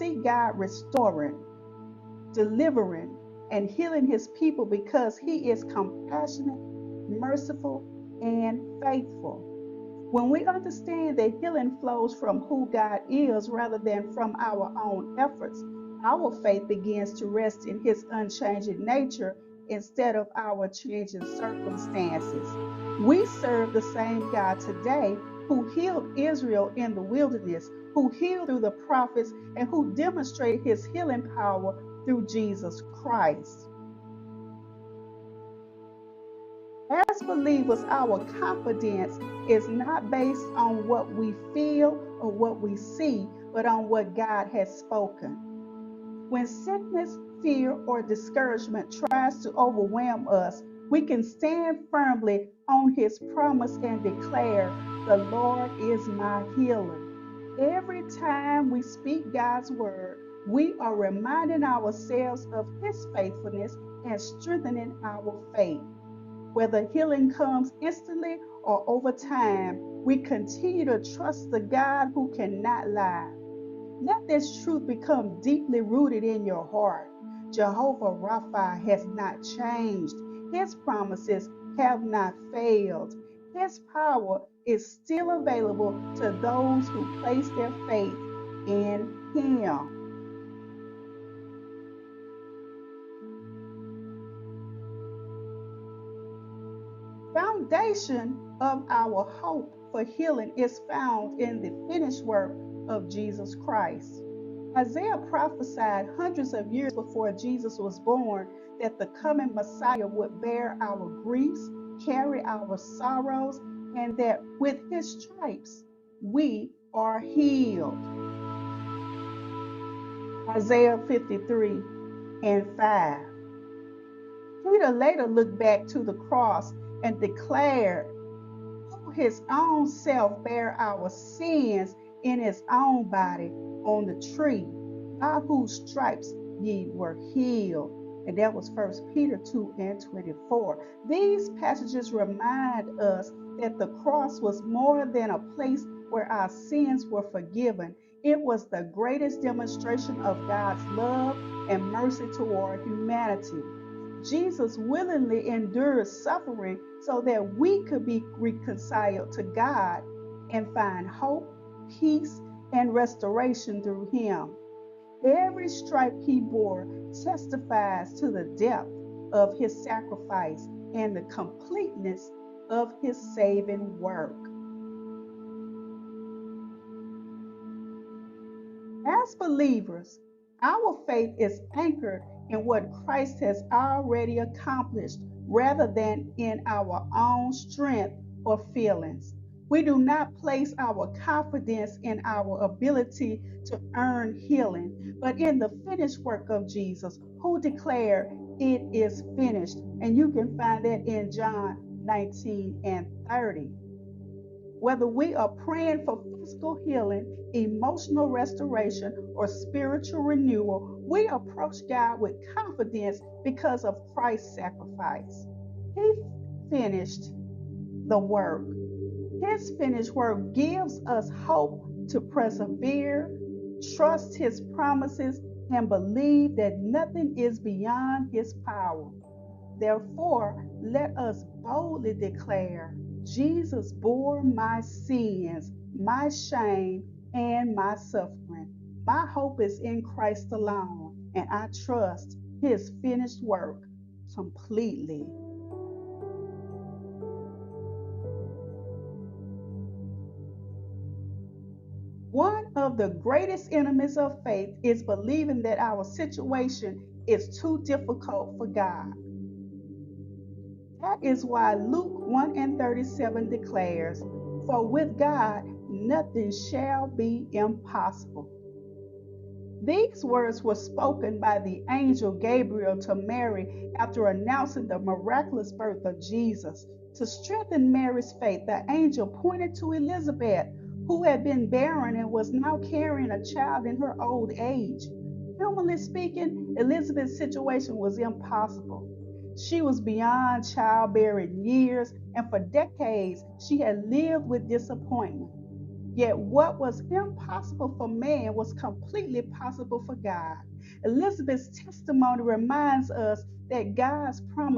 see God restoring, delivering, and healing his people because he is compassionate, merciful, and faithful. When we understand that healing flows from who God is rather than from our own efforts, our faith begins to rest in his unchanging nature instead of our changing circumstances. We serve the same God today who healed Israel in the wilderness, who healed through the prophets, and who demonstrated his healing power through Jesus Christ. As believers, our confidence is not based on what we feel or what we see, but on what God has spoken. When sickness, fear, or discouragement tries to overwhelm us, we can stand firmly on his promise and declare, "The Lord is my healer." Every time we speak God's word, we are reminding ourselves of his faithfulness and strengthening our faith. Whether healing comes instantly or over time, we continue to trust the God who cannot lie. Let this truth become deeply rooted in your heart. Jehovah Rapha has not changed. His promises have not failed. His power is still available to those who place their faith in him. Foundation of our hope for healing is found in the finished work of Jesus Christ. Isaiah prophesied hundreds of years before Jesus was born that the coming Messiah would bear our griefs, carry our sorrows, and that with his stripes we are healed. Isaiah 53 and 5. Peter later looked back to the cross and declared, "Who his own self bare our sins in his own body on the tree, by whose stripes ye were healed." And that was 1 Peter 2 and 24. These passages remind us that the cross was more than a place where our sins were forgiven. It was the greatest demonstration of God's love and mercy toward humanity. Jesus willingly endured suffering so that we could be reconciled to God and find hope, peace, and restoration through him. Every stripe he bore testifies to the depth of his sacrifice and the completeness of his saving work. As believers, our faith is anchored in what Christ has already accomplished rather than in our own strength or feelings. We do not place our confidence in our ability to earn healing, but in the finished work of Jesus, who declared, "It is finished." And you can find that in John 19 and 30. Whether we are praying for physical healing, emotional restoration, or spiritual renewal, we approach God with confidence because of Christ's sacrifice. He finished the work. His finished work gives us hope to persevere, trust his promises, and believe that nothing is beyond his power. Therefore, let us boldly declare, "Jesus bore my sins, my shame, and my suffering. My hope is in Christ alone, and I trust his finished work completely." One of the greatest enemies of faith is believing that our situation is too difficult for God. That is why Luke 1 and 37 declares, "For with God nothing shall be impossible." These words were spoken by the angel Gabriel to Mary after announcing the miraculous birth of Jesus. To strengthen Mary's faith, the angel pointed to Elizabeth, who had been barren and was now carrying a child in her old age. Humanly speaking, Elizabeth's situation was impossible. She was beyond childbearing years, and for decades she had lived with disappointment. Yet what was impossible for man was completely possible for God. Elizabeth's testimony reminds us that God's promise